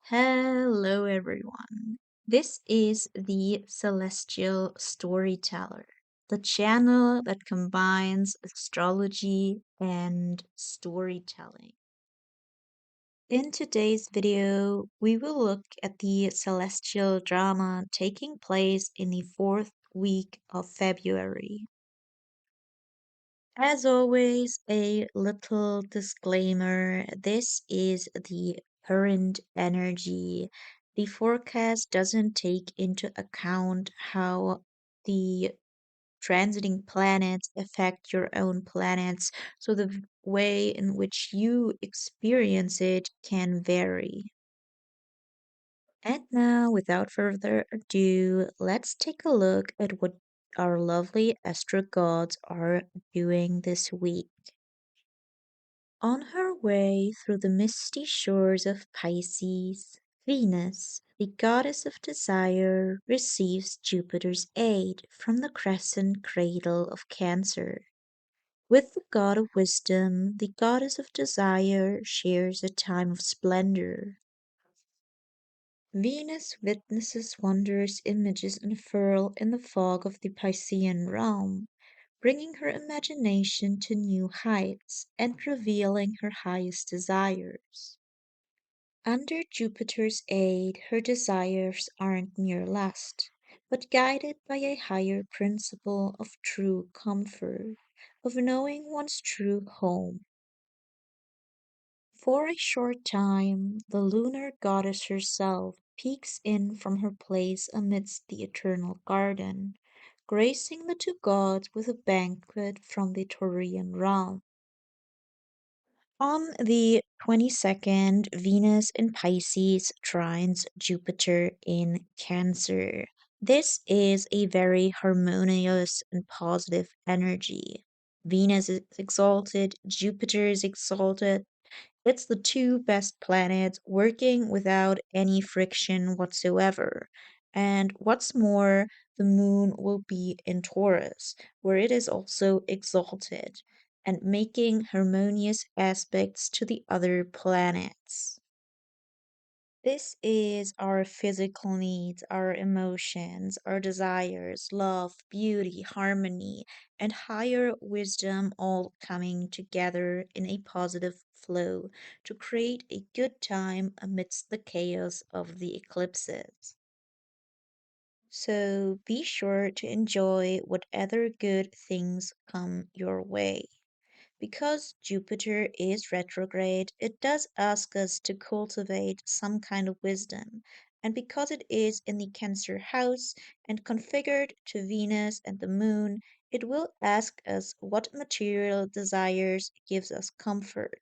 Hello, everyone. This is the Celestial Storyteller, the channel that combines astrology and storytelling. In today's video, we will look at the celestial drama taking place in the fourth week of February. As always, a little disclaimer. This is the current energy. The forecast doesn't take into account how the transiting planets affect your own planets, so the way in which you experience it can vary. And now, without further ado, let's take a look at what our lovely astro gods are doing this week. On her way through the misty shores of Pisces, Venus, the goddess of desire, receives Jupiter's aid from the crescent cradle of Cancer. With the god of wisdom, the goddess of desire shares a time of splendor. Venus witnesses wondrous images unfurl in the fog of the Piscean realm, bringing her imagination to new heights and revealing her highest desires. Under Jupiter's aid, her desires aren't mere lust, but guided by a higher principle of true comfort, of knowing one's true home. For a short time, the lunar goddess herself peeks in from her place amidst the eternal garden, gracing the two gods with a banquet from the Taurian realm. On the 22nd, Venus in Pisces trines Jupiter in Cancer. This is a very harmonious and positive energy. Venus is exalted, Jupiter is exalted, it's the two best planets working without any friction whatsoever. And what's more, the moon will be in Taurus, where it is also exalted and making harmonious aspects to the other planets. This is our physical needs, our emotions, our desires, love, beauty, harmony, and higher wisdom all coming together in a positive flow to create a good time amidst the chaos of the eclipses. So be sure to enjoy what other good things come your way. Because Jupiter is retrograde, it does ask us to cultivate some kind of wisdom. And because it is in the Cancer house and configured to Venus and the Moon, it will ask us what material desires gives us comfort.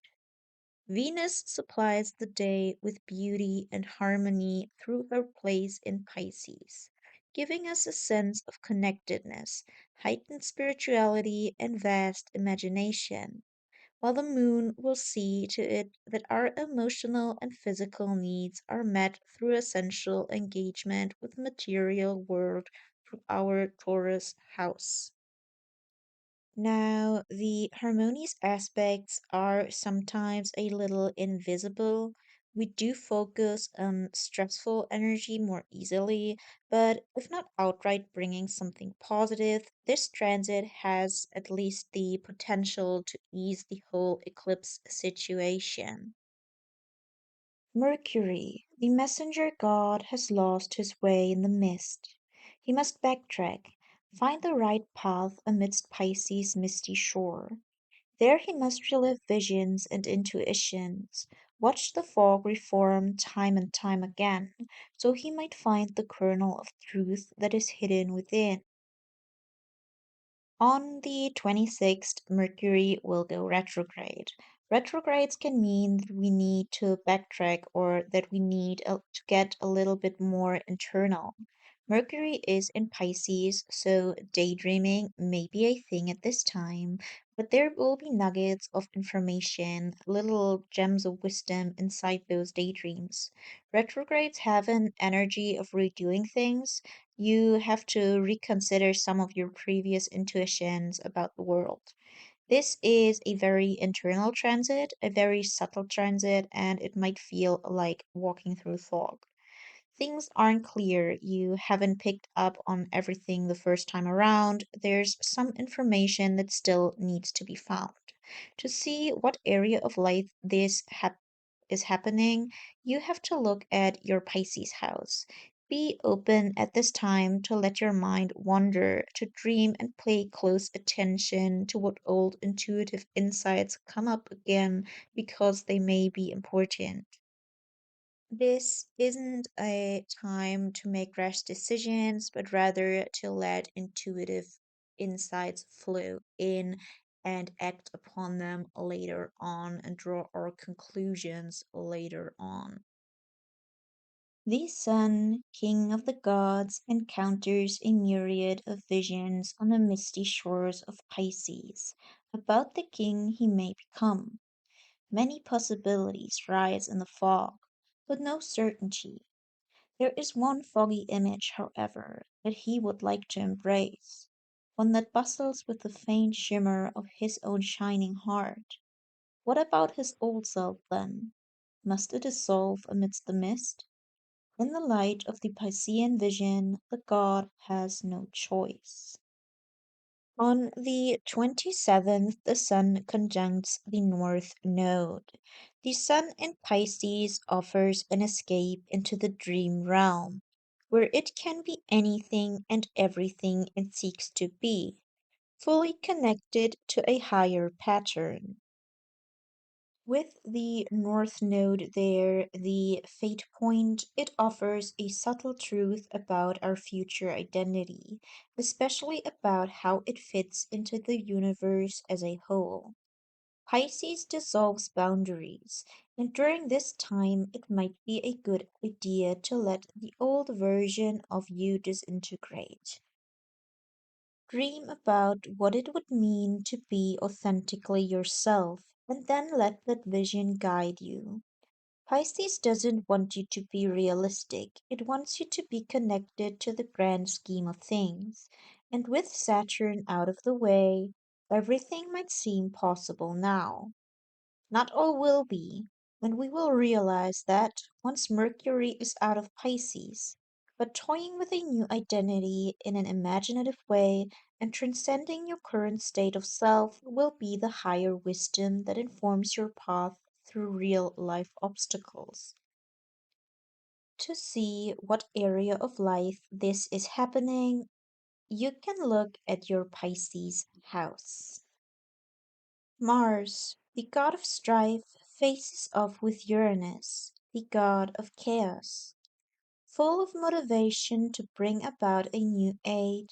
Venus supplies the day with beauty and harmony through her place in Pisces, giving us a sense of connectedness, heightened spirituality, and vast imagination, while the moon will see to it that our emotional and physical needs are met through essential engagement with the material world through our Taurus house. Now, the harmonious aspects are sometimes a little invisible. We do focus on stressful energy more easily, but if not outright bringing something positive, this transit has at least the potential to ease the whole eclipse situation. Mercury, the messenger god, has lost his way in the mist. He must backtrack, find the right path amidst Pisces' misty shore. There he must relive visions and intuitions, watch the fog reform time and time again, so he might find the kernel of truth that is hidden within. On the 26th, Mercury will go retrograde. Retrogrades can mean that we need to backtrack or that we need to get a little bit more internal. Mercury is in Pisces, so daydreaming may be a thing at this time, but there will be nuggets of information, little gems of wisdom inside those daydreams. Retrogrades have an energy of redoing things. You have to reconsider some of your previous intuitions about the world. This is a very internal transit, a very subtle transit, and it might feel like walking through fog. Things aren't clear. You haven't picked up on everything the first time around. There's some information that still needs to be found. To see what area of life is happening, you have to look at your Pisces house. Be open at this time to let your mind wander, to dream and pay close attention to what old intuitive insights come up again because they may be important. This isn't a time to make rash decisions, but rather to let intuitive insights flow in and act upon them later on and draw our conclusions later on. The sun, king of the gods, encounters a myriad of visions on the misty shores of Pisces about the king he may become. Many possibilities rise in the fog, but no certainty. There is one foggy image, however, that he would like to embrace, one that bustles with the faint shimmer of his own shining heart. What about his old self, then? Must it dissolve amidst the mist? In the light of the Piscean vision, the god has no choice. On the 27th, the Sun conjuncts the North Node. The Sun in Pisces offers an escape into the dream realm, where it can be anything and everything it seeks to be, fully connected to a higher pattern. With the North Node there, the fate point, it offers a subtle truth about our future identity, especially about how it fits into the universe as a whole. Pisces dissolves boundaries, and during this time, it might be a good idea to let the old version of you disintegrate. Dream about what it would mean to be authentically yourself, and then let that vision guide you. Pisces doesn't want you to be realistic, it wants you to be connected to the grand scheme of things. And with Saturn out of the way, everything might seem possible now. Not all will be, and we will realize that once Mercury is out of Pisces. But toying with a new identity in an imaginative way and transcending your current state of self will be the higher wisdom that informs your path through real life obstacles. To see what area of life this is happening, you can look at your Pisces house. Mars, the god of strife, faces off with Uranus, the god of chaos. Full of motivation to bring about a new age,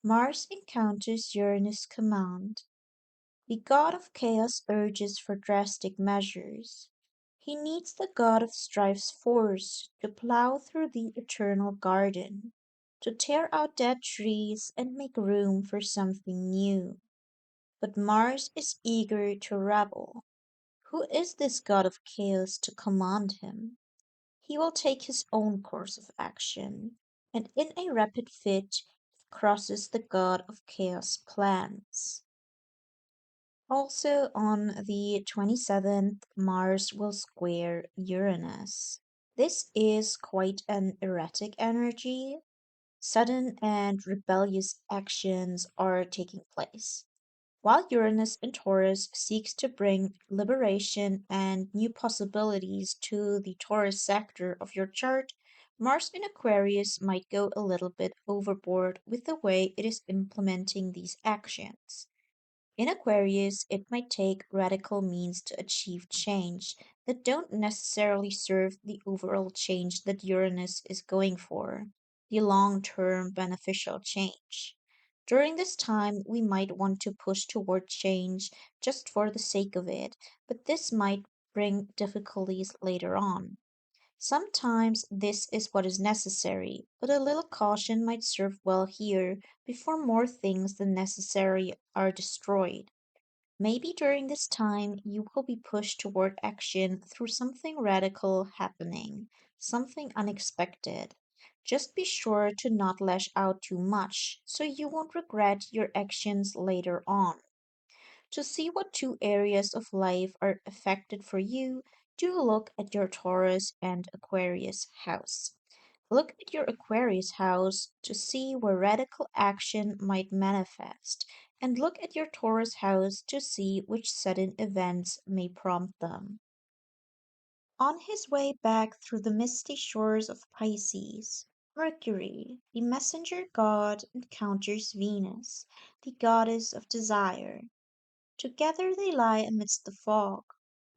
Mars encounters Uranus' command. The god of chaos urges for drastic measures. He needs the god of strife's force to plow through the eternal garden, to tear out dead trees and make room for something new. But Mars is eager to rebel. Who is this god of chaos to command him? He will take his own course of action, and in a rapid fit he crosses the god of chaos plans. Also on the 27th, Mars will square Uranus. This is quite an erratic energy. Sudden and rebellious actions are taking place. While Uranus in Taurus seeks to bring liberation and new possibilities to the Taurus sector of your chart, Mars in Aquarius might go a little bit overboard with the way it is implementing these actions. In Aquarius, it might take radical means to achieve change that don't necessarily serve the overall change that Uranus is going for, the long term beneficial change. During this time, we might want to push toward change just for the sake of it, but this might bring difficulties later on. Sometimes this is what is necessary, but a little caution might serve well here before more things than necessary are destroyed. Maybe during this time you will be pushed toward action through something radical happening, something unexpected. Just be sure to not lash out too much so you won't regret your actions later on. To see what two areas of life are affected for you, do look at your Taurus and Aquarius house. Look at your Aquarius house to see where radical action might manifest, and look at your Taurus house to see which sudden events may prompt them. On his way back through the misty shores of Pisces, Mercury, the messenger god, encounters Venus, the goddess of desire. Together they lie amidst the fog,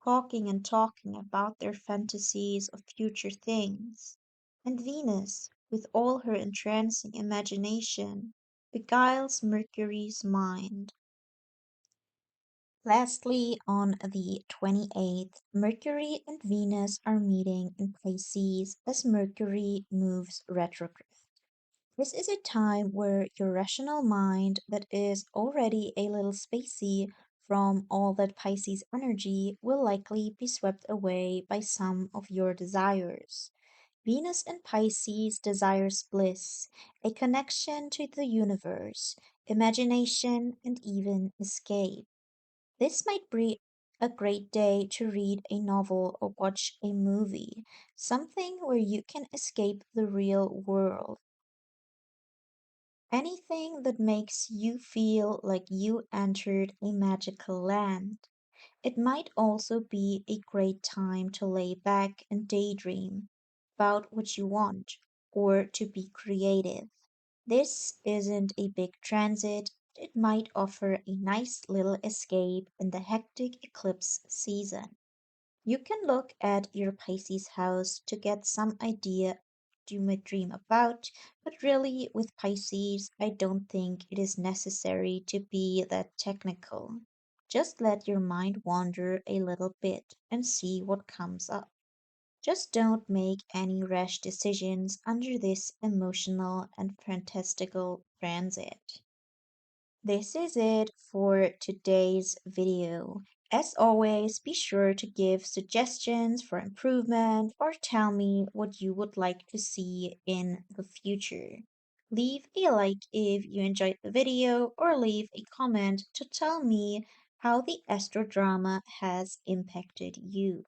talking and talking about their fantasies of future things. And Venus, with all her entrancing imagination, beguiles Mercury's mind. Lastly, on the 28th, Mercury and Venus are meeting in Pisces as Mercury moves retrograde. This is a time where your rational mind, that is already a little spacey from all that Pisces energy, will likely be swept away by some of your desires. Venus in Pisces desires bliss, a connection to the universe, imagination, and even escape. This might be a great day to read a novel or watch a movie, something where you can escape the real world. Anything that makes you feel like you entered a magical land. It might also be a great time to lay back and daydream about what you want, or to be creative. This isn't a big transit, but it might offer a nice little escape in the hectic eclipse season. You can look at your Pisces house to get some idea what you might dream about, but really, with Pisces, I don't think it is necessary to be that technical. Just let your mind wander a little bit and see what comes up. Just don't make any rash decisions under this emotional and fantastical transit. This is it for today's video. As always, be sure to give suggestions for improvement or tell me what you would like to see in the future. Leave a like if you enjoyed the video or leave a comment to tell me how the astro drama has impacted you.